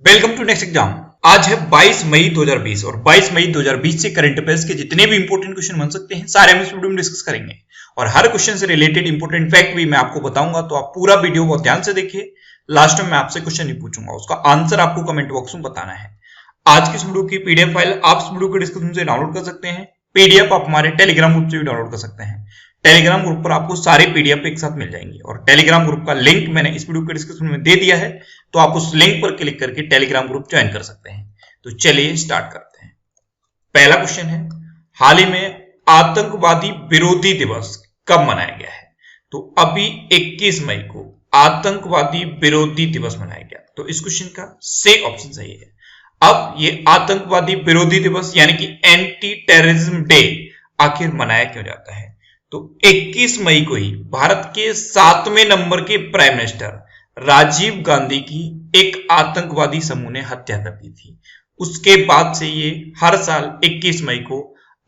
Welcome to next exam. आज है 22 मई 2020 और 22 मई 2020 से करंट अफेयर्स के जितने भी इंपॉर्टेंट क्वेश्चन बन सकते हैं सारे हम इस वीडियो में डिस्कस करेंगे और हर क्वेश्चन से रिलेटेड इंपॉर्टेंट फैक्ट भी मैं आपको बताऊंगा, तो आप पूरा वीडियो बहुत ध्यान से देखिए। लास्ट में मैं आपसे क्वेश्चन नहीं पूछूंगा, उसका आंसर आपको कमेंट बॉक्स में बताना है। आज की इस वीडियो की पीडीएफ फाइल आप इस वीडियो के डिस्क्रिप्शन से डाउनलोड कर सकते हैं। पीडीएफ आप हमारे टेलीग्राम ग्रुप से भी डाउनलोड कर सकते हैं। टेलीग्राम ग्रुप पर आपको सारे पीडीएफ एक साथ मिल जाएंगे और टेलीग्राम ग्रुप का लिंक मैंने इस वीडियो के डिस्क्रिप्शन में दे दिया है, तो आप उस लिंक पर क्लिक करके टेलीग्राम ग्रुप ज्वाइन कर सकते हैं। तो चलिए स्टार्ट करते हैं। पहला क्वेश्चन है, हाल ही में आतंकवादी विरोधी दिवस कब मनाया गया है? तो अभी 21 मई को आतंकवादी विरोधी दिवस मनाया गया, तो इस क्वेश्चन का सी ऑप्शन सही है। अब ये आतंकवादी विरोधी दिवस यानी कि एंटी टेररिज्म डे आखिर मनाया क्यों जाता है? तो 21 मई को ही भारत के 7वें नंबर के प्राइम मिनिस्टर राजीव गांधी की एक आतंकवादी समूह ने हत्या कर दी थी। उसके बाद से ये हर साल 21 मई को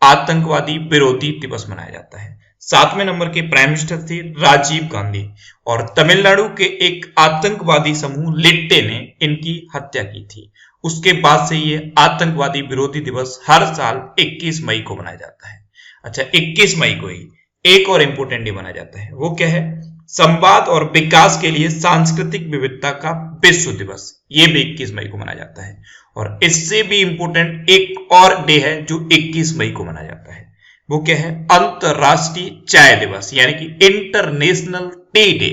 आतंकवादी विरोधी दिवस मनाया जाता है। 7वें नंबर के प्राइम मिनिस्टर थे राजीव गांधी और तमिलनाडु के एक आतंकवादी समूह लिट्टे ने इनकी हत्या की थी। उसके बाद से ये आतंकवादी विरोधी दिवस हर साल 21 मई को मनाया जाता है। अच्छा, 21 मई को ही एक और इंपोर्टेंट डे मनाया जाता है, वो क्या है? संवाद और विकास के लिए सांस्कृतिक विविधता का विश्व दिवस। ये भी 21 मई को मनाया जाता है। और इससे भी इंपोर्टेंट एक और डे है जो 21 मई को मनाया जाता है, वो क्या है? अंतरराष्ट्रीय चाय दिवस यानी कि इंटरनेशनल टी डे।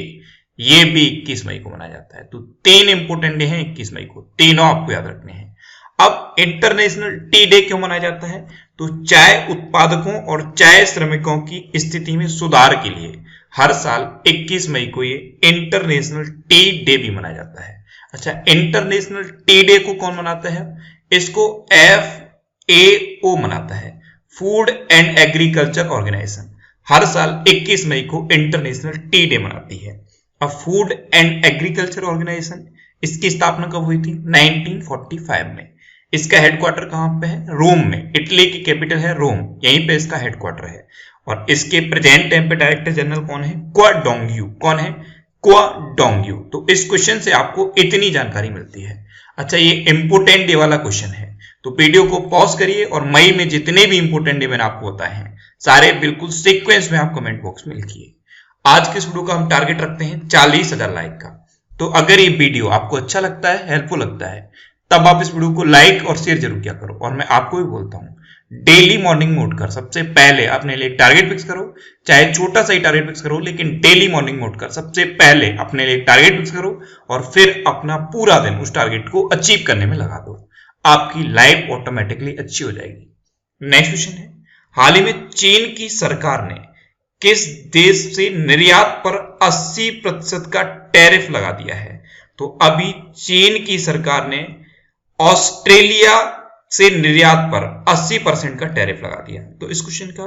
ये भी 21 मई को मनाया जाता है। तो 3 इंपोर्टेंट डे हैं 21 मई को, तीनों आपको याद रखने हैं। अब इंटरनेशनल टी डे क्यों मनाया जाता है? तो चाय उत्पादकों और चाय श्रमिकों की स्थिति में सुधार के लिए हर साल 21 मई को ये इंटरनेशनल टी डे भी मनाया जाता है। अच्छा, इंटरनेशनल टी डे को कौन मनाता है? इसको FAO मनाता है, फूड एंड एग्रीकल्चर ऑर्गेनाइजेशन। हर साल 21 मई को इंटरनेशनल टी डे मनाती है। अब फूड एंड एग्रीकल्चर ऑर्गेनाइजेशन, इसकी स्थापना कब हुई थी? 1945 में। इसका हेडक्वार्टर कहां पे है? रोम में। इटली की कैपिटल है रोम, यहीं पे इसका हेडक्वार्टर है। और इसके प्रेजेंट टाइम पे डायरेक्टर जनरल कौन है? क्वाडोंग्यू। कौन है? क्वाडोंग्यू। तो इस क्वेश्चन से आपको इतनी जानकारी मिलती है। अच्छा, ये इंपोर्टेंट डे वाला क्वेश्चन है, तो वीडियो को पॉज करिए और मई में जितने भी इंपोर्टेंट डे मैंने आपको बताए हैं सारे बिल्कुल सीक्वेंस में आप कमेंट बॉक्स में लिखिए। आज के इस वीडियो का हम टारगेट रखते हैं 40,000 लाइक का। तो अगर ये वीडियो आपको अच्छा लगता है, हेल्पफुल लगता है, तब आप इस वीडियो को लाइक और शेयर जरूर किया करो। और मैं आपको भी बोलता हूं, डेली मॉर्निंग में उठकर सबसे पहले अपने लिए टारगेट फिक्स करो, चाहे छोटा सा ही टारगेट फिक्स करो, लेकिन डेली मॉर्निंग में उठकर सबसे पहले अपने लिए टारगेट फिक्स करो और फिर अपना पूरा दिन उस टारगेट को अचीव करने में लगा दो। आपकी लाइफ ऑटोमेटिकली अच्छी हो जाएगी। नेक्स्ट क्वेश्चन है, हाल ही में चीन की सरकार ने किस देश से निर्यात पर 80% का टैरिफ लगा दिया है? तो अभी चीन की सरकार ने ऑस्ट्रेलिया से निर्यात पर 80% का टैरिफ लगा दिया। तो इस क्वेश्चन का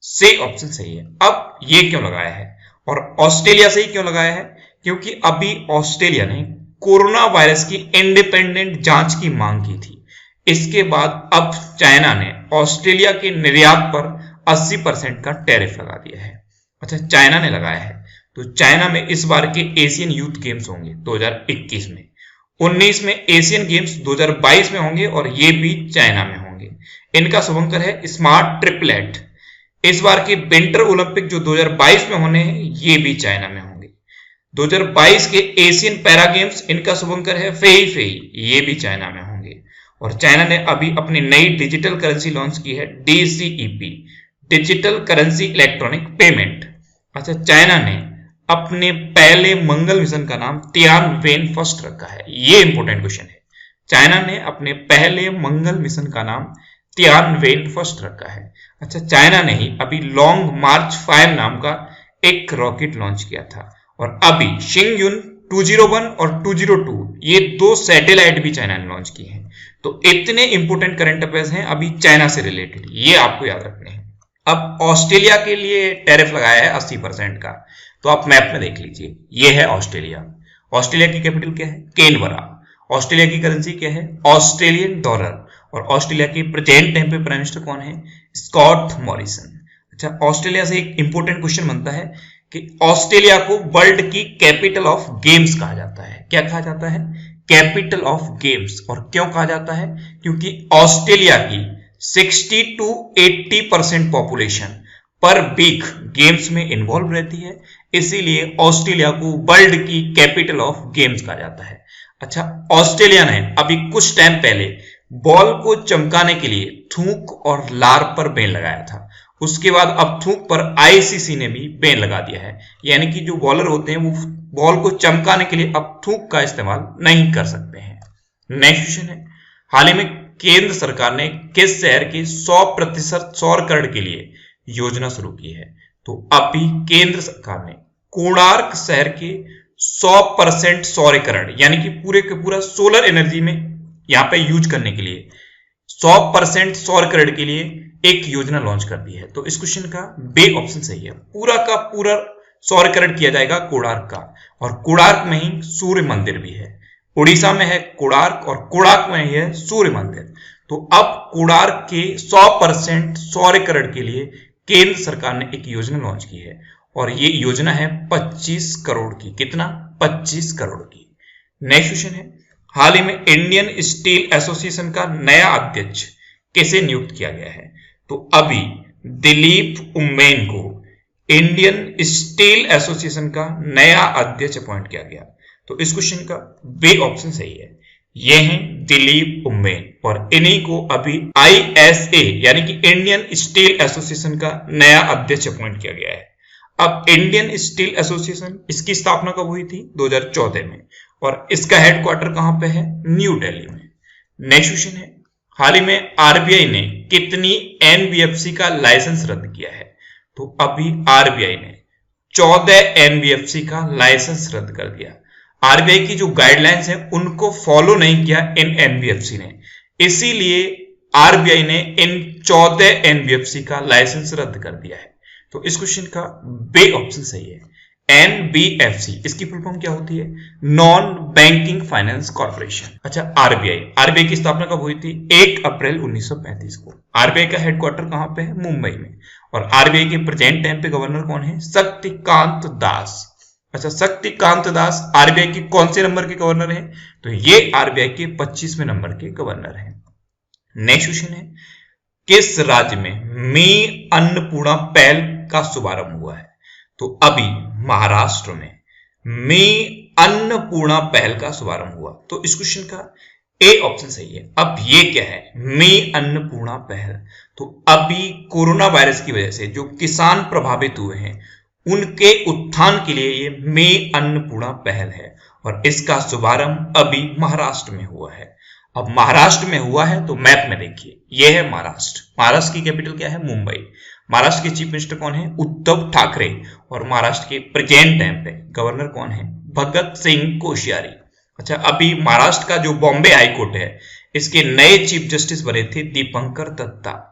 सी ऑप्शन सही है। अब ये क्यों लगाया है और ऑस्ट्रेलिया से ही क्यों लगाया है? क्योंकि अभी ऑस्ट्रेलिया ने कोरोना वायरस की इंडिपेंडेंट जांच की मांग की थी। इसके बाद अब चाइना ने ऑस्ट्रेलिया के निर्यात पर 80% का टैरिफ लगा दिया है। अच्छा, चाइना ने लगाया है। तो चाइना में इस बार के एशियन यूथ गेम्स होंगे 2021 में, 19 में एशियन गेम्स 2022 में होंगे और ये भी चाइना में होंगे। इनका शुभंकर है स्मार्ट ट्रिपलेट। इस बार के विंटर ओलंपिक जो 2022 में होने हैं ये भी चाइना में होंगे। 2022 के एशियन पैरा गेम्स, इनका शुभंकर है फेई फेई, ये भी चाइना में होंगे। और चाइना ने अभी अपनी नई डिजिटल करेंसी लॉन्च की है, DCEP, digital currency electronic payment. अच्छा, चाइना ने अपने पहले मंगल मिशन का नाम तियानवेन फर्स्ट रखा है। ये इंपॉर्टेंट क्वेश्चन है। चाइना ने अपने पहले मंगल मिशन का नाम तियानवेन फर्स्ट रखा है। अच्छा, चाइना ने ही अभी लॉन्ग मार्च 5 नाम का एक रॉकेट लॉन्च किया था और अभी शिंगयुन 201 और 202 ये 2 सैटेलाइट भी चाइना ने लॉन्च किए हैं। तो इतने इंपॉर्टेंट करंट अफेयर्स हैं अभी चाइना से रिलेटेड, ये आपको याद रखने हैं। अब ऑस्ट्रेलिया के लिए टैरिफ लगाया है 80% का, तो आप मैप में देख लीजिए, ये है ऑस्ट्रेलिया। ऑस्ट्रेलिया की कैपिटल क्या है? कैनबरा। ऑस्ट्रेलिया की करेंसी क्या है? Australian dollar. और ऑस्ट्रेलिया के प्रेजेंट टाइम पे प्राइम मिनिस्टर कौन है? Scott Morrison. अच्छा, ऑस्ट्रेलिया से एक इंपॉर्टेंट क्वेश्चन बनता है कि ऑस्ट्रेलिया को वर्ल्ड की कैपिटल ऑफ गेम्स कहा जाता है। क्या कहा जाता है? Capital of games. और क्यों कहा जाता है? क्योंकि ऑस्ट्रेलिया की 60 to 80% पॉपुलेशन पर वीक गेम्स में इन्वॉल्व रहती है, इसीलिए ऑस्ट्रेलिया को वर्ल्ड की कैपिटल ऑफ गेम्स कहा जाता है। अच्छा, ऑस्ट्रेलिया ने अभी कुछ टाइम पहले बॉल को चमकाने के लिए थूक और लार पर बैन लगाया था। उसके बाद अब थूक पर आईसीसी ने भी बैन लगा दिया है, यानी कि जो बॉलर होते हैं वो बॉल को चमकाने के लिए अब थूक का इस्तेमाल नहीं कर सकते हैं। नेक्स्ट क्वेश्चन है, हाल ही में केंद्र सरकार ने किस शहर के 100% सौर करण के लिए योजना शुरू की है? तो अभी केंद्र सरकार ने कोणार्क शहर के 100% सौरीकरण यानी कि पूरे के पूरा सोलर एनर्जी में यहां पे यूज करने के लिए 100% सौरीकरण के लिए एक योजना लॉन्च कर दी है। तो इस क्वेश्चन का बे ऑप्शन सही है। पूरा का पूरा सौरीकरण किया जाएगा कोणार्क का, और कोणार्क में ही सूर्य मंदिर भी है। उड़ीसा में है कोणार्क और कोणार्क में ही है सूर्य मंदिर। तो अब कोणार्क के 100% सौरीकरण के लिए केंद्र सरकार ने एक योजना लॉन्च की है, और ये योजना है 25 करोड़ की। कितना? 25 करोड़ की। नेक्स्ट क्वेश्चन है, हाल ही में इंडियन स्टील एसोसिएशन का नया अध्यक्ष किसे नियुक्त किया गया है? तो अभी दिलीप उम्मेन को इंडियन स्टील एसोसिएशन का नया अध्यक्ष अपॉइंट किया गया। तो इस क्वेश्चन का बे ऑप्शन सही है। ये हैं दिलीप उम्मेन, और इन्हीं को अभी ISA यानी कि इंडियन स्टील एसोसिएशन का नया अध्यक्ष अपॉइंट किया गया है। अब इंडियन स्टील एसोसिएशन, इसकी स्थापना कब हुई थी? 2014 में, और इसका हेडक्वार्टर कहां पे है? न्यू दिल्ली में। नेक्स्ट क्वेश्चन है, हाल ही में आरबीआई ने कितनी एनबीएफसी का लाइसेंस रद्द किया है? तो अभी आरबीआई ने 14 एनबीएफसी का लाइसेंस रद्द कर दिया। आरबीआई की जो गाइडलाइंस है उनको फॉलो नहीं किया इन एनबीएफसी ने, इसीलिए आरबीआई ने इन 14 एनबीएफसी का लाइसेंस रद्द कर दिया है। तो इस क्वेश्चन का बे ऑप्शन सही है। एनबीएफसी, इसकी फुल फॉर्म क्या होती है? Non banking finance corporation. अच्छा, आरबीआई की स्थापना कब हुई थी? 1 अप्रैल 1935 को। आरबीआई का हेडक्वार्टर कहां पे है? मुंबई में। और आरबीआई के प्रेजेंट टाइम पे गवर्नर कौन है? शक्तिकांत दास। अच्छा, शक्तिकांत दास आरबीआई के कौन से नंबर के गवर्नर हैं? तो ये आरबीआई के 25वें नंबर के गवर्नर हैं। नेक्स्ट क्वेश्चन है, किस राज्य में मी अन्नपूर्णा पहल का शुभारंभ हुआ है? तो अभी महाराष्ट्र में मी अन्नपूर्णा पहल का शुभारंभ हुआ। तो इस क्वेश्चन का ए ऑप्शन सही है। अब ये क्या है? मी अन्नपूर्णा पहल। तो अभी कोरोना वायरस की वजह से जो किसान प्रभावित हुए हैं उनके उत्थान के लिए ये मी अन्नपूर्णा पहल है, और इसका शुभारंभ अभी महाराष्ट्र में हुआ है। अब महाराष्ट्र में हुआ है तो मैप में देखिए, यह है महाराष्ट्र। महाराष्ट्र की कैपिटल क्या है? मुंबई। महाराष्ट्र के चीफ मिनिस्टर कौन है? उद्धव ठाकरे। और महाराष्ट्र के प्रेजेंट टाइम पे गवर्नर कौन है? भगत सिंह कोश्यारी। अच्छा, अभी महाराष्ट्र का जो बॉम्बे हाईकोर्ट है इसके नए चीफ जस्टिस बने थे दीपंकर दत्ता।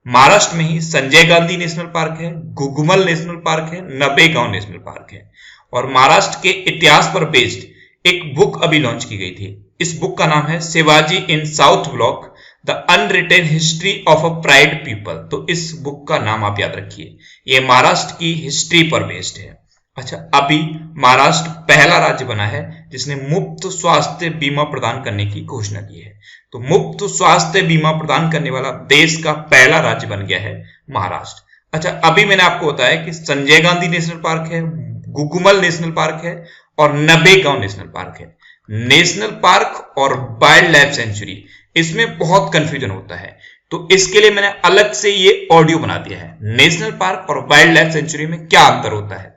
महाराष्ट्र में ही संजय गांधी नेशनल पार्क है, घुघुमल नेशनल पार्क है, नबेगांव नेशनल पार्क है। और महाराष्ट्र के इतिहास पर बेस्ड एक बुक अभी लॉन्च की गई थी। इस बुक का नाम है Shivaji in South Block, the unwritten history of a pride people. तो इस बुक का नाम आप याद रखिए, ये महाराष्ट्र की हिस्ट्री पर बेस्ड है। अच्छा, अभी महाराष्ट्र पहला राज्य बना है जिसने मुफ्त स्वास्थ्य बीमा प्रदान करने की घोषणा की है। तो मुफ्त स्वास्थ्य बीमा प्रदान करने वाला देश का पहला राज्य बन गया है महाराष्ट्र। अच्छा, अभी मैंने आपको बताया कि संजय गांधी नेशनल पार्क है, घुघुमल नेशनल पार्क है और नबेगांव नेशनल पार्क है। नेशनल पार्क और वाइल्ड लाइफ सेंचुरी, इसमें बहुत कंफ्यूजन होता है, तो इसके लिए मैंने अलग से ये ऑडियो बना दिया है। नेशनल पार्क और वाइल्ड लाइफ सेंचुरी में क्या अंतर होता है,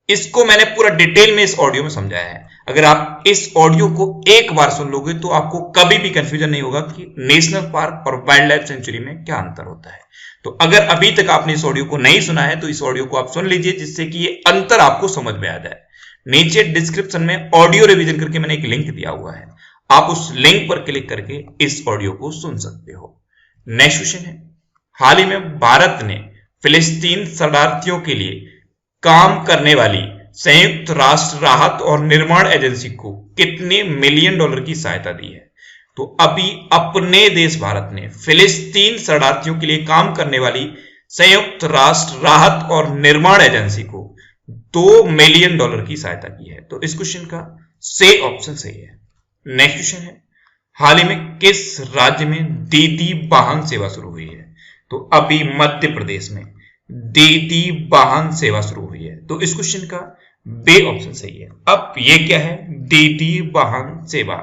इसको मैंने पूरा डिटेल में इस ऑडियो में समझाया है। अगर आप इस ऑडियो को एक बार सुन लोगे तो आपको कभी भी कंफ्यूजन नहीं होगा कि नेशनल पार्क और वाइल्ड लाइफ सेंचुरी में क्या अंतर होता है। तो अगर अभी तक आपने इस ऑडियो को नहीं सुना है तो इस ऑडियो को आप सुन लीजिए, जिससे कि ये अंतर आपको समझ में आ जाए। नीचे डिस्क्रिप्शन में ऑडियो रिवीजन करके मैंने एक लिंक दिया हुआ है, आप उस लिंक पर क्लिक करके इस ऑडियो को सुन सकते हो। नेक्स्ट क्वेश्चन है, हाल ही में भारत ने फिलिस्तीन शरणार्थियों के लिए काम करने वाली संयुक्त राष्ट्र राहत और निर्माण एजेंसी को कितने मिलियन डॉलर की सहायता दी है? तो अभी अपने देश भारत ने फिलिस्तीन शरणार्थियों के लिए काम करने वाली संयुक्त राष्ट्र राहत और निर्माण एजेंसी को 2 मिलियन डॉलर की सहायता की है। तो इस क्वेश्चन का से ऑप्शन सही है। नेक्स्ट क्वेश्चन है, हाल ही में किस राज्य में दीदी वाहन सेवा शुरू हुई है? तो अभी मध्य प्रदेश में दीदी वाहन सेवा शुरू हुई है। तो इस क्वेश्चन का बे ऑप्शन सही है। अब ये क्या है दीदी वाहन सेवा?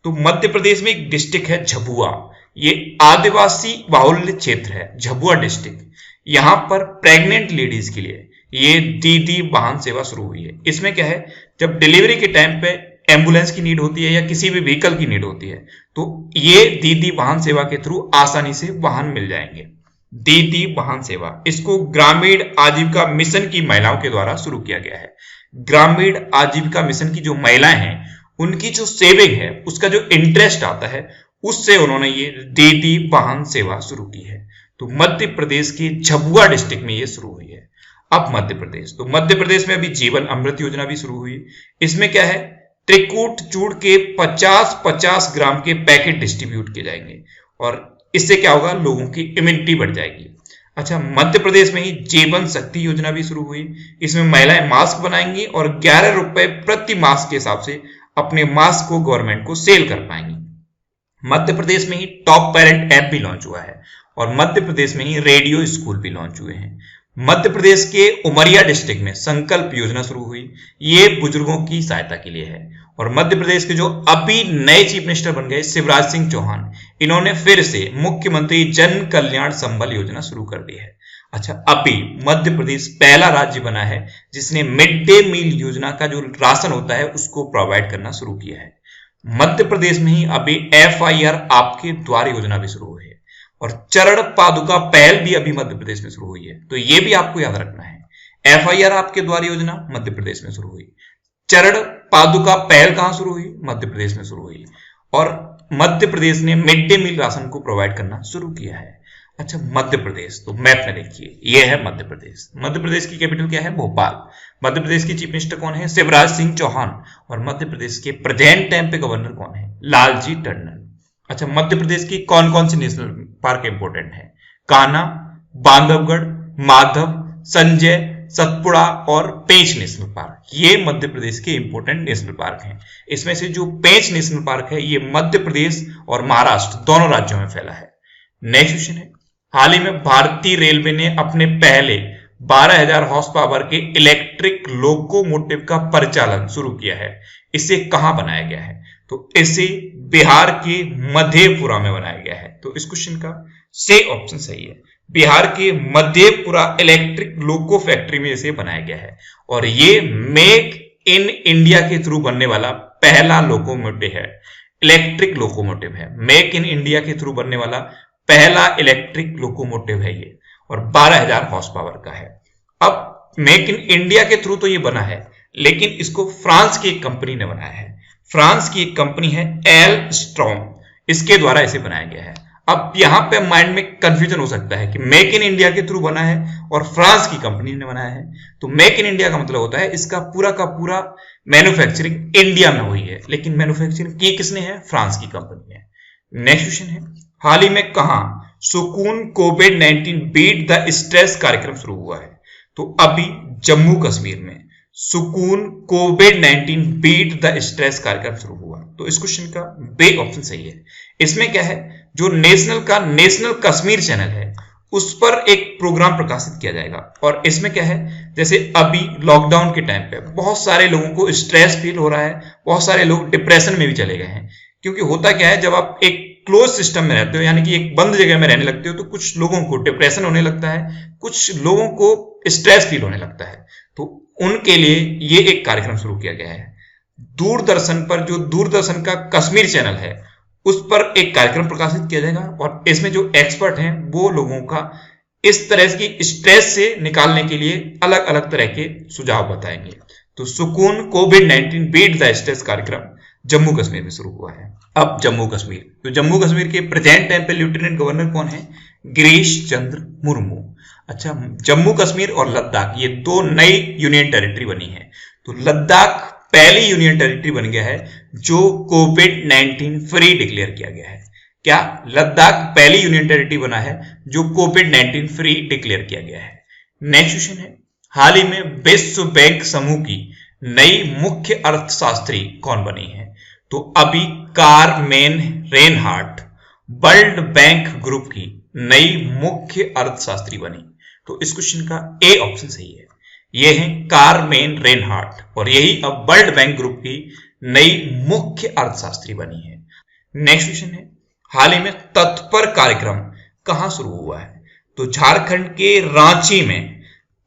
तो मध्य प्रदेश में एक डिस्ट्रिक्ट है झबुआ, ये आदिवासी बाहुल्य क्षेत्र है झबुआ डिस्ट्रिक्ट। यहां पर प्रेग्नेंट लेडीज के लिए ये दीदी वाहन सेवा शुरू हुई है। इसमें क्या है, जब डिलीवरी के टाइम पे एम्बुलेंस की नीड होती है या किसी भी व्हीकल की नीड होती है तो ये दीदी वाहन सेवा के थ्रू आसानी से वाहन मिल जाएंगे। दीदी वाहन सेवा, इसको ग्रामीण आजीविका मिशन की महिलाओं के द्वारा शुरू किया गया है। ग्रामीण आजीविका मिशन की जो महिलाएं हैं उनकी जो सेविंग है उसका जो इंटरेस्ट आता है उससे उन्होंने ये दीदी वाहन सेवा शुरू की है। तो मध्य प्रदेश के झबुआ डिस्ट्रिक्ट में ये शुरू हुई है। अब मध्य प्रदेश, तो मध्य प्रदेश में अभी जीवन अमृत योजना भी शुरू हुई। इसमें क्या है, त्रिकूट चूड़ के 50-50 ग्राम के पैकेट डिस्ट्रीब्यूट किए जाएंगे और इससे क्या होगा, लोगों की इम्यूनिटी बढ़ जाएगी। अच्छा, मध्य प्रदेश में ही जीवन शक्ति योजना भी शुरू हुई। इसमें महिलाएं मास्क बनाएंगी और 11 रुपए प्रति मास्क के हिसाब से अपने मास्क को गवर्नमेंट को सेल कर पाएंगी। मध्य प्रदेश में ही टॉप पेरेंट ऐप भी लॉन्च हुआ है और मध्य प्रदेश में ही रेडियो स्कूल भी लॉन्च हुए हैं। मध्य प्रदेश के उमरिया डिस्ट्रिक्ट में संकल्प योजना शुरू हुई, ये बुजुर्गों की सहायता के लिए है। और मध्य प्रदेश के जो अभी नए चीफ मिनिस्टर बन गए शिवराज सिंह चौहान, इन्होंने फिर से मुख्यमंत्री जन कल्याण संबल योजना शुरू कर दी है। अच्छा, अभी मध्य प्रदेश पहला राज्य बना है जिसने मिड डे मील योजना का जो राशन होता है उसको प्रोवाइड करना शुरू किया है। मध्य प्रदेश में ही अभी FIR आपके द्वार योजना भी शुरू हुई है और चरण पादुका पहल भी अभी मध्य प्रदेश में शुरू हुई है। तो ये भी आपको याद रखना है, FIR आपके द्वार योजना मध्य प्रदेश में शुरू हुई, चरण पादुका पहल कहां शुरू हुई, मध्य प्रदेश में शुरू हुई और मध्य प्रदेश ने मिड डे मील राशन को प्रोवाइड करना शुरू किया है। अच्छा, मध्य प्रदेश, तो मैप में देखिए ये है मध्य प्रदेश। मध्य प्रदेश की कैपिटल क्या है, भोपाल। मध्य प्रदेश के चीफ मिनिस्टर कौन है, शिवराज सिंह चौहान। और मध्य प्रदेश के प्रेजेंट टाइम पे गवर्नर कौन है, लालजी टंडन। अच्छा, मध्य प्रदेश की कौन कौन सी नेशनल पार्क इंपोर्टेंट है, कान्हा, बांधवगढ़, माधव, संजय, सतपुड़ा और पेंच नेशनल पार्क, ये मध्य प्रदेश के इंपोर्टेंट नेशनल पार्क हैं। इसमें से जो पेंच नेशनल पार्क है ये मध्य प्रदेश और महाराष्ट्र दोनों राज्यों में फैला है। नेक्स्ट क्वेश्चन है, हाल ही में भारतीय रेलवे ने अपने पहले 12,000 हॉर्स पावर के इलेक्ट्रिक लोकोमोटिव का परिचालन शुरू किया है। इसे कहां बनाया गया है, तो इसे बिहार के मधेपुरा में बनाया गया है। तो इस क्वेश्चन का से ऑप्शन सही है, बिहार के मधेपुरा इलेक्ट्रिक लोको फैक्ट्री में इसे बनाया गया है और ये मेक इन इंडिया के थ्रू बनने वाला पहला लोकोमोटिव है, इलेक्ट्रिक लोकोमोटिव है। मेक इन इंडिया के थ्रू बनने वाला पहला इलेक्ट्रिक लोकोमोटिव है ये और 12,000 हॉर्स पावर का है। अब मेक इन इंडिया के थ्रू तो ये बना है लेकिन इसको फ्रांस की एक कंपनी ने बनाया है। फ्रांस की एक कंपनी है एलस्ट्रॉम, इसके द्वारा इसे बनाया गया है। अब यहां पे माइंड में कंफ्यूजन हो सकता है कि मेक इन इंडिया के थ्रू बना है और फ्रांस की कंपनी ने बनाया है। तो मेक इन इंडिया का मतलब होता है इसका पूरा का पूरा मैन्युफैक्चरिंग इंडिया में हुई है, लेकिन मैन्युफैक्चरिंग की किसने है, फ्रांस की कंपनी है। नेक्स्ट क्वेश्चन है, हाल ही में कहां सुकून कोविड-19 बीट द स्ट्रेस कार्यक्रम शुरू हुआ है, तो अभी जम्मू कश्मीर में सुकून कोविड-19 बीट द स्ट्रेस कार्यक्रम शुरू हुआ। तो इस क्वेश्चन का बे ऑप्शन सही है। इसमें क्या है, जो नेशनल कश्मीर चैनल है उस पर एक प्रोग्राम प्रकाशित किया जाएगा और इसमें क्या है, जैसे अभी लॉकडाउन के टाइम पे बहुत सारे लोगों को स्ट्रेस फील हो रहा है, बहुत सारे लोग डिप्रेशन में भी चले गए हैं। क्योंकि होता क्या है, जब आप एक क्लोज सिस्टम में रहते हो यानी कि एक बंद जगह में रहने लगते हो तो कुछ लोगों को डिप्रेशन होने लगता है, कुछ लोगों को स्ट्रेस फील होने लगता है। तो उनके लिए ये एक कार्यक्रम शुरू किया गया है। दूरदर्शन पर जो दूरदर्शन का कश्मीर चैनल है उस पर एक कार्यक्रम प्रकाशित किया जाएगा और इसमें जो एक्सपर्ट हैं वो लोगों का इस तरह की स्ट्रेस से निकालने के लिए अलग अलग तरह के सुझाव बताएंगे। तो सुकून कोविड-19 बीट द स्ट्रेस कार्यक्रम जम्मू कश्मीर में शुरू हुआ है। अब जम्मू कश्मीर, तो जम्मू कश्मीर के प्रेजेंट टाइम पे लेफ्टिनेंट गवर्नर कौन है, गिरीश चंद्र मुर्मू। अच्छा, जम्मू कश्मीर और लद्दाख ये दो नई यूनियन टेरिटरी बनी है। तो लद्दाख पहली यूनियन टेरिटरी बन गया है जो कोविड-19 फ्री डिक्लेयर किया गया है। क्या लद्दाख पहली यूनियन टेरिटरी बना है जो कोविड-19 फ्री डिक्लेयर किया गया है। नेक्स्ट क्वेश्चन है, हाल ही में विश्व बैंक समूह की नई मुख्य अर्थशास्त्री कौन बनी है, तो अभी Carmen Reinhart world bank group की नई मुख्य अर्थशास्त्री बनी। तो इस क्वेश्चन का ए ऑप्शन सही है। ये है कारमेन रेनहार्ट और यही अब वर्ल्ड बैंक ग्रुप की नई मुख्य अर्थशास्त्री बनी है। नेक्स्ट क्वेश्चन है, हाल ही में तत्पर कार्यक्रम कहां शुरू हुआ है? तो झारखंड के रांची में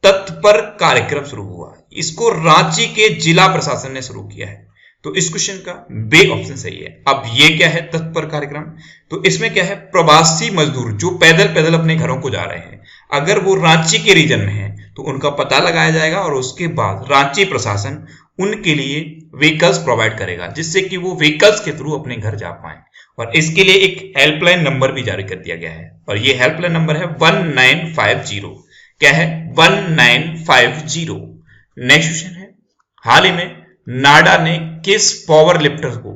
तत्पर कार्यक्रम शुरू हुआ। इसको रांची के जिला प्रशासन ने शुरू किया है। तो इस क्वेश्चन का बी ऑप्शन सही है। अब ये क्या है तत्पर कार्यक्रम? तो इसमें क्या है, प्रवासी मजदूर जो पैदल पैदल अपने घरों को जा रहे हैं, अगर वो रांची के रीजन में है तो उनका पता लगाया जाएगा और उसके बाद रांची प्रशासन उनके लिए व्हीकल्स प्रोवाइड करेगा, जिससे कि वो व्हीकल्स के थ्रू अपने घर जा पाए। और इसके लिए एक हेल्पलाइन नंबर भी जारी कर दिया गया है और ये हेल्पलाइन नंबर है 1950। क्या है? 1950। नेक्स्ट क्वेश्चन है, हाल ही में नाडा ने किस पावर लिफ्टर को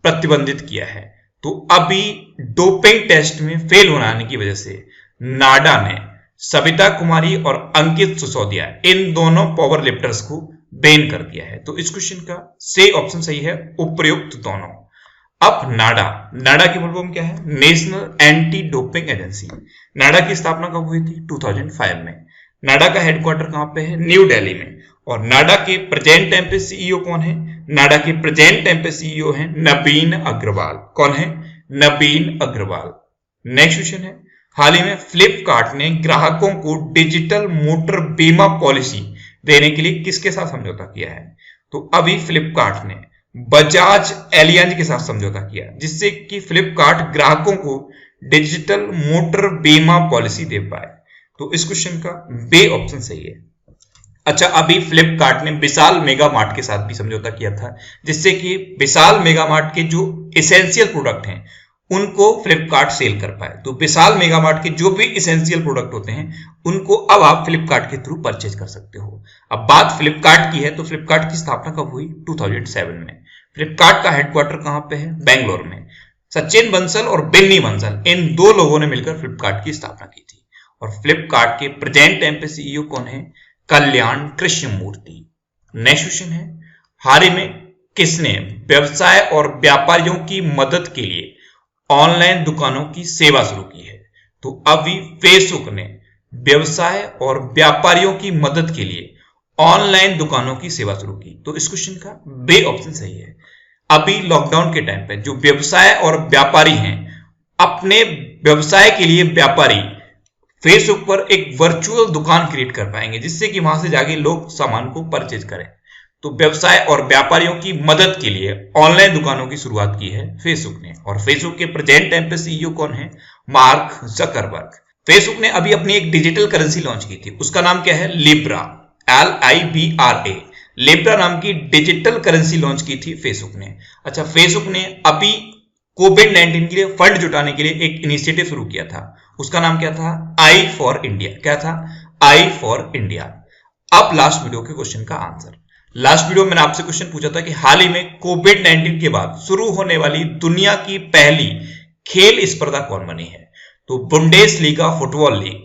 प्रतिबंधित किया है? तो अभी डोपिंग टेस्ट में फेल होने की वजह से नाडा ने सविता कुमारी और अंकित सिसोदिया इन दोनों पावर लिफ्टर्स को बैन कर दिया है। तो इस क्वेश्चन का सी ऑप्शन सही है, उपयुक्त दोनों। अब नाडा की फुल फॉर्म क्या है? National anti doping agency. NADA की स्थापना कब हुई थी? 2005 में। नाडा का हेडक्वार्टर कहां पे है? न्यू दिल्ली में। और नाडा के प्रेजेंट टाइम पे सीईओ कौन है? नाडा के प्रेजेंट टाइम पे सीईओ है नवीन अग्रवाल। कौन है? नवीन अग्रवाल। नेक्स्ट क्वेश्चन है, हाल ही में फ्लिपकार्ट ने ग्राहकों को डिजिटल मोटर बीमा पॉलिसी देने के लिए किसके साथ समझौता किया है? तो अभी फ्लिपकार्ट ने बजाज एलियांज के साथ समझौता किया, जिससे कि फ्लिपकार्ट ग्राहकों को डिजिटल मोटर बीमा पॉलिसी दे पाए। तो इस क्वेश्चन का बी ऑप्शन सही है। अच्छा, अभी फ्लिपकार्ट ने विशाल मेगा मार्ट के साथ भी समझौता किया था, जिससे कि विशाल मेगा मार्ट के जो एसेंशियल प्रोडक्ट हैं उनको फ्लिपकार्ट सेल कर पाए। तो विशाल मेगा मार्ट के जो भी एसेंशियल प्रोडक्ट होते हैं उनको अब आप फ्लिपकार्ट के थ्रू परचेज कर सकते हो। अब बात फ्लिपकार्ट की है, तो फ्लिपकार्ट की स्थापना कब हुई? 2007 में। फ्लिपकार्ट का हेडक्वार्टर कहां पे है? बेंगलोर में। सचिन बंसल और बिन्नी बंसल इन दो लोगों ने मिलकर फ्लिपकार्ट की स्थापना की थी। और फ्लिपकार्ट के प्रेजेंट टाइम पे सीईओ कौन है? कल्याण कृष्णमूर्ति। नेक्स्ट क्वेश्चन है, हाल ही में किसने व्यवसाय और व्यापारियों की मदद के लिए ऑनलाइन दुकानों की सेवा शुरू की है? तो अभी फेसबुक ने व्यवसाय और व्यापारियों की मदद के लिए ऑनलाइन दुकानों की सेवा शुरू की। तो इस क्वेश्चन का बी ऑप्शन सही है। अभी लॉकडाउन के टाइम पे जो व्यवसाय और व्यापारी हैं, अपने व्यवसाय के लिए व्यापारी फेसबुक पर एक वर्चुअल दुकान क्रिएट कर पाएंगे, जिससे कि वहां से जाके लोग सामान को परचेज करें। तो व्यवसाय और व्यापारियों की मदद के लिए ऑनलाइन दुकानों की शुरुआत की है फेसबुक ने। और फेसबुक के प्रेजेंट टाइम पे सीईओ कौन है? Mark Zuckerberg. फेसबुक ने अभी अपनी एक डिजिटल करेंसी लॉन्च की थी, उसका नाम क्या है? लिब्रा। LIBRA। लिब्रा नाम की डिजिटल करेंसी लॉन्च की थी फेसबुक ने। अच्छा, फेसबुक ने अभी कोविड-19 के लिए फंड जुटाने के लिए एक इनिशिएटिव शुरू किया था, उसका नाम क्या था? I for India. क्या था? I for India. अब लास्ट वीडियो के क्वेश्चन का आंसर। लास्ट वीडियो में मैंने आपसे क्वेश्चन पूछा था कि हाल ही में कोविड-19 के बाद शुरू होने वाली दुनिया की पहली खेल स्पर्धा कौन बनी है? तो बुंडेसलीगा फुटबॉल लीग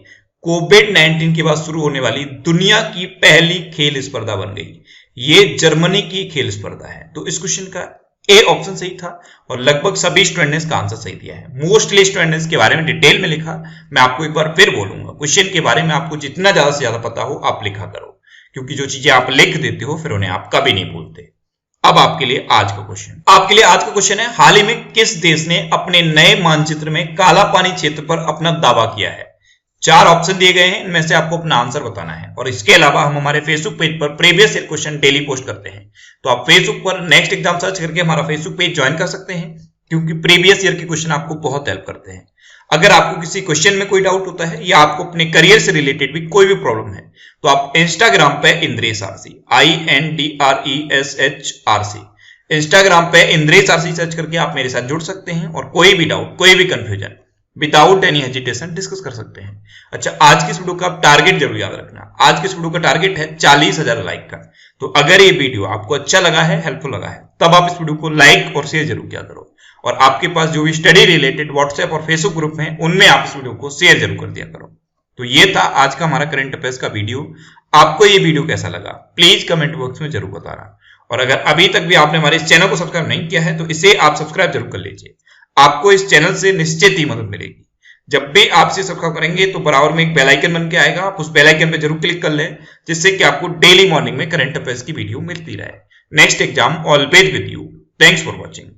कोविड-19 के बाद शुरू होने वाली दुनिया की पहली खेल स्पर्धा बन गई। ये जर्मनी की खेल स्पर्धा है। तो इस क्वेश्चन का ए ऑप्शन सही था और लगभग सभी स्टूडेंट ने इसका आंसर सही दिया है। मोस्टली स्टूडेंट ने इसके बारे में डिटेल में लिखा। मैं आपको एक बार फिर बोलूंगा, क्वेश्चन के बारे में आपको जितना ज्यादा से ज्यादा पता हो आप लिखा करो, क्योंकि जो चीजें आप लिख देते हो फिर उन्हें आप कभी नहीं भूलते। अब आपके लिए आज का क्वेश्चन है, हाल ही में किस देश ने अपने नए मानचित्र में काला पानी क्षेत्र पर अपना दावा किया है? 4 ऑप्शन दिए गए हैं, इनमें से आपको अपना आंसर बताना है। और इसके अलावा हम हमारे फेसबुक पेज पर previous year question daily post करते हैं, तो आप फेसबुक पर नेक्स्ट एग्जाम सर्च करके हमारा फेसबुक पेज ज्वाइन कर सकते हैं, क्योंकि प्रीवियस ईयर के क्वेश्चन आपको बहुत हेल्प करते हैं। अगर आपको किसी क्वेश्चन में कोई डाउट होता है या आपको अपने करियर से रिलेटेड भी कोई भी प्रॉब्लम है, तो आप इंस्टाग्राम पे इंद्रेश आरसी INDRESH इंस्टाग्राम पे इंद्रेश आरसी सर्च करके आप मेरे साथ जुड़ सकते हैं और कोई भी डाउट, कोई भी confusion without any hesitation discuss कर सकते हैं। अच्छा, आज की इस वीडियो का टारगेट जरूर याद रखना। आज की इस वीडियो का टारगेट है 40,000 लाइक का। तो अगर ये वीडियो आपको अच्छा लगा है, हेल्पफुल लगा है, तब आप इस वीडियो को लाइक और शेयर जरूर किया करो। और आपके पास जो भी स्टडी रिलेटेड व्हाट्सएप और फेसबुक ग्रुप हैं, उनमें आप इस वीडियो को शेयर जरूर कर दिया करो। तो ये था आज का हमारा करंट अफेयर्स का वीडियो। आपको ये वीडियो कैसा लगा प्लीज कमेंट बॉक्स में जरूर बताना। और अगर अभी तक भी आपने हमारे इस चैनल को सब्सक्राइब नहीं किया है तो इसे आप सब्सक्राइब जरूर कर लीजिए। आपको इस चैनल से निश्चित ही मदद मिलेगी। जब भी आप इसे सब्सक्राइब करेंगे तो बराबर में एक बेल आइकन बन के आएगा, आप उस बेल आइकन पे जरूर क्लिक कर लें, जिससे कि आपको डेली मॉर्निंग में करंट अफेयर्स की वीडियो मिलती रहे। Next exam always with you. Thanks for watching.